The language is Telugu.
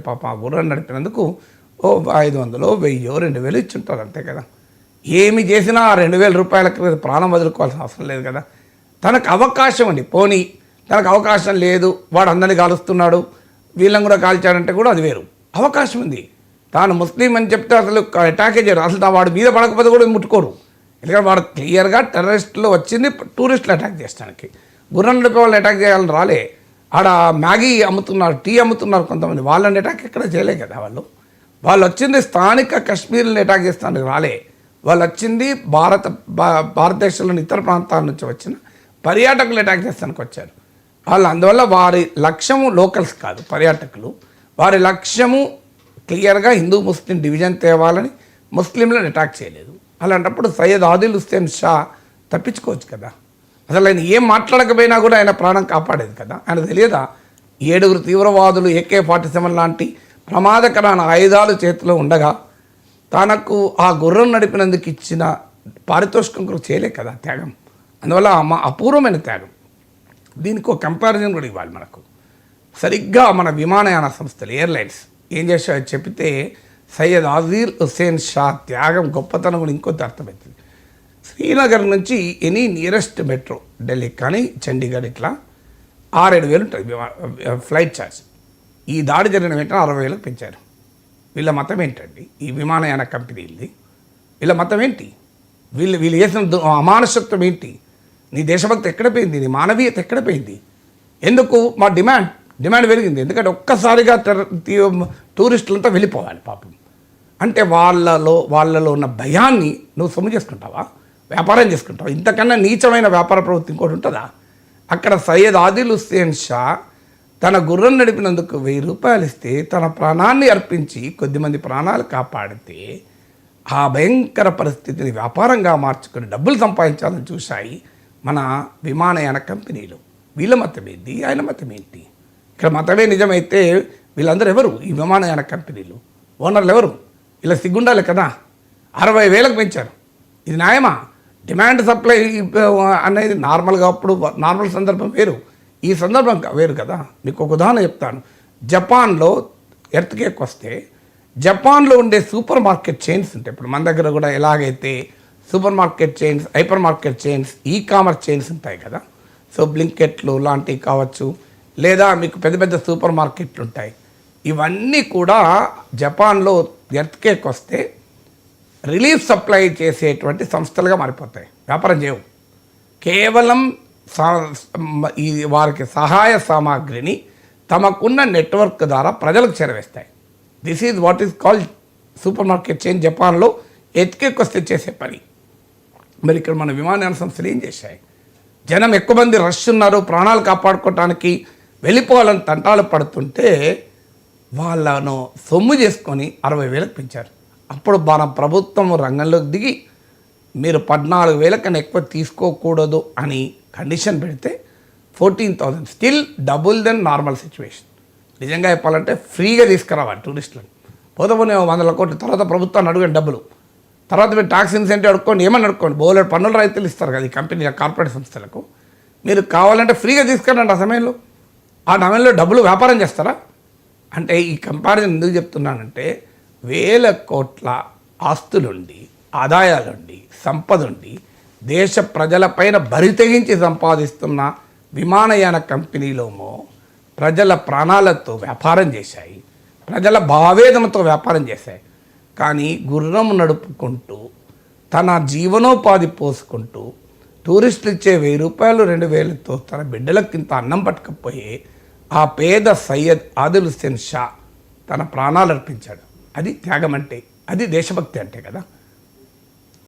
పాప ఆ గుర్రం నడిపినందుకు ఓ 500 1000 2000 ఇచ్చుంటారు అంతే కదా. ఏమి చేసినా ఆ 2000 రూపాయలకి ప్రాణం వదులుకోవాల్సిన అవసరం లేదు కదా. తనకు అవకాశం అండి, పోనీ తనకు అవకాశం లేదు, వాడు అందరినీ కాలుస్తున్నాడు, వీళ్ళని కూడా కాల్చాడంటే కూడా అది వేరు. అవకాశం ఉంది, తాను ముస్లిం అని చెప్తే అసలు అటాకే చేయరు, అసలు వాడి మీద పడకపోతే కూడా ముట్టుకోరు. ఎందుకంటే వాడు క్లియర్గా టెర్రరిస్టులు వచ్చింది టూరిస్టులు అటాక్ చేయడానికి, గుర్రం నడిపే వాళ్ళని అటాక్ చేయాలని రాలే. ఆడ మ్యాగీ అమ్ముతున్నారు, టీ అమ్ముతున్నారు కొంతమంది, వాళ్ళని అటాక్ ఎక్కడ చేయలే కదా. వాళ్ళు వచ్చింది స్థానిక కశ్మీర్ని అటాక్ చేస్తానికి రాలే. వాళ్ళు వచ్చింది భారతదేశంలోని ఇతర ప్రాంతాల నుంచి వచ్చిన పర్యాటకులు అటాక్ చేస్తానికి వచ్చారు వాళ్ళు. అందువల్ల వారి లక్ష్యము లోకల్స్ కాదు, పర్యాటకులు. వారి లక్ష్యము క్లియర్గా హిందూ ముస్లిం డివిజన్ తేవాలని, ముస్లింలను అటాక్ చేయలేదు. అలాంటప్పుడు సయ్యద్ ఆదిల్ హుస్సేన్ షా తప్పించుకోవచ్చు కదా. అసలు ఆయన ఏం మాట్లాడకపోయినా కూడా ఆయన ప్రాణం కాపాడేది కదా. ఆయన తెలియదా 7 తీవ్రవాదులు AK-47 లాంటి ప్రమాదకరమైన ఆయుధాలు చేతిలో ఉండగా తనకు ఆ గుర్రం నడిపినందుకు ఇచ్చిన పారితోషికం కూడా చేయలే కదా త్యాగం. అందువల్ల అపూర్వమైన త్యాగం. దీనికి ఒక కంపారిజన్ కూడా ఇవ్వాలి మనకు. సరిగ్గా మన విమానయాన సంస్థలు ఎయిర్లైన్స్ ఏం చేశాయో చెప్తే సయ్యద్ ఆదిల్ హుస్సేన్ షా త్యాగం గొప్పతనం కూడా ఇంకొంత అర్థమవుతుంది. శ్రీనగర్ నుంచి ఎనీ నియరెస్ట్ మెట్రో, ఢిల్లీ కానీ చండీగఢ్ ఇట్లా 6-7 ఉంటుంది ఫ్లైట్ ఛార్జ్. ఈ దాడి జరిగిన వెంటనే 60,000 పెంచారు. వీళ్ళ మతం ఏంటండి ఈ విమానయాన కంపెనీలది? వీళ్ళ మతం ఏంటి? వీళ్ళు చేసిన అమానుషత్వం ఏంటి? నీ దేశభక్తి ఎక్కడ పోయింది? నీ మానవీయత ఎక్కడ పోయింది? ఎందుకు? మా డిమాండ్ పెరిగింది. ఎందుకంటే ఒక్కసారిగా టూరిస్టులంతా వెళ్ళిపోవాలి పాపం. అంటే వాళ్ళలో ఉన్న భయాన్ని నువ్వు సొమ్ము చేసుకుంటావా, వ్యాపారం చేసుకుంటావా? ఇంతకన్నా నీచమైన వ్యాపార ప్రవృత్తి ఇంకోటి ఉంటుందా? అక్కడ సయ్యద్ ఆదిల్ హుస్సేన్ షా తన గుర్రం నడిపినందుకు 1000 రూపాయలు ఇస్తే తన ప్రాణాన్ని అర్పించి కొద్దిమంది ప్రాణాలు కాపాడితే ఆ భయంకర పరిస్థితిని వ్యాపారంగా మార్చుకొని డబ్బులు సంపాదించాలని చూశాయి మన విమానయాన కంపెనీలు. వీళ్ళ మతం ఏంటి, ఆయన మతం ఏంటి? ఇక్కడ మతమే నిజమైతే వీళ్ళందరూ ఎవరు? ఈ విమానయాన కంపెనీలు ఓనర్లు ఎవరు? ఇలా సిగ్గుండాలి కదా. 60,000కు పెంచారు. ఇది న్యాయమా? డిమాండ్ సప్లై అనేది నార్మల్గా అప్పుడు నార్మల్ సందర్భం వేరు, ఈ సందర్భం వేరు కదా. మీకు ఒక ఉదాహరణ చెప్తాను. జపాన్లో ఎర్త్క్వేక్ వస్తే జపాన్లో ఉండే సూపర్ మార్కెట్ చైన్స్ ఉంటాయి. ఇప్పుడు మన దగ్గర కూడా ఎలాగైతే super market chains, hyper market chains, commerce chains ఉంటాయి కదా. సో బ్లింకెట్లు లాంటివి కావచ్చు, లేదా మీకు పెద్ద పెద్ద సూపర్ మార్కెట్లు ఉంటాయి. ఇవన్నీ కూడా జపాన్లో ఎర్త్క్వేక్ వస్తే రిలీఫ్ సప్లై చేసేటువంటి సంస్థలుగా మారిపోతాయి, వ్యాపారం చేయవు. కేవలం వారికి సహాయ సామాగ్రిని తమకున్న నెట్వర్క్ ద్వారా ప్రజలకు చేరవేస్తాయి. This is what is called super market chain. జపాన్లో ఎర్త్క్వేక్ వస్తే చేసే పని. మరి ఇక్కడ మన విమానయాన సంస్థలు ఏం చేశాయి? జనం ఎక్కువ మంది రష్ ఉన్నారు, ప్రాణాలు కాపాడుకోవటానికి వెళ్ళిపోవాలని తంటాలు పడుతుంటే వాళ్ళను సొమ్ము చేసుకొని 60,000కు పెంచారు. అప్పుడు మన ప్రభుత్వం రంగంలోకి దిగి మీరు 14,000 కన్నా ఎక్కువ తీసుకోకూడదు అని కండిషన్ పెడితే 14,000, still double then normal situation. నిజంగా చెప్పాలంటే ఫ్రీగా తీసుకురావాలి టూరిస్టులను. పోతే 100 కోట్లు, తర్వాత ప్రభుత్వాన్ని అడగండి డబ్బులు, తర్వాత మీరు ట్యాక్స్ ఇన్సెంటివ్ అడుక్కోండి, ఏమని అడుక్కోండి, బోలెడు పన్నుల రైతులు ఇస్తారు కదా ఈ కంపెనీ కార్పొరేట్ సంస్థలకు. మీరు కావాలంటే ఫ్రీగా తీసుకురండి. ఆ సమయంలో డబ్బులు వ్యాపారం చేస్తారా? అంటే ఈ కంపారిజన్ ఎందుకు చెప్తున్నానంటే 1,000 కోట్ల ఆస్తులుండి, ఆదాయాలుండి, సంపద ఉండి దేశ ప్రజలపైన బరి తెగించి సంపాదిస్తున్న విమానయాన కంపెనీలోమో ప్రజల ప్రాణాలతో వ్యాపారం చేశాయి, ప్రజల భావేదనతో వ్యాపారం చేశాయి. కానీ గుర్రం నడుపుకుంటూ తన జీవనోపాధి పోసుకుంటూ టూరిస్టులు ఇచ్చే 1,000 రూపాయలు 2,000తో తన బిడ్డలకు ఇంత అన్నం పట్టుకపోయే ఆ పేద సయ్యద్ ఆదిల్ హుస్సేన్ షా తన ప్రాణాలు అర్పించాడు. అది త్యాగం అంటే, అది దేశభక్తి అంటే కదా.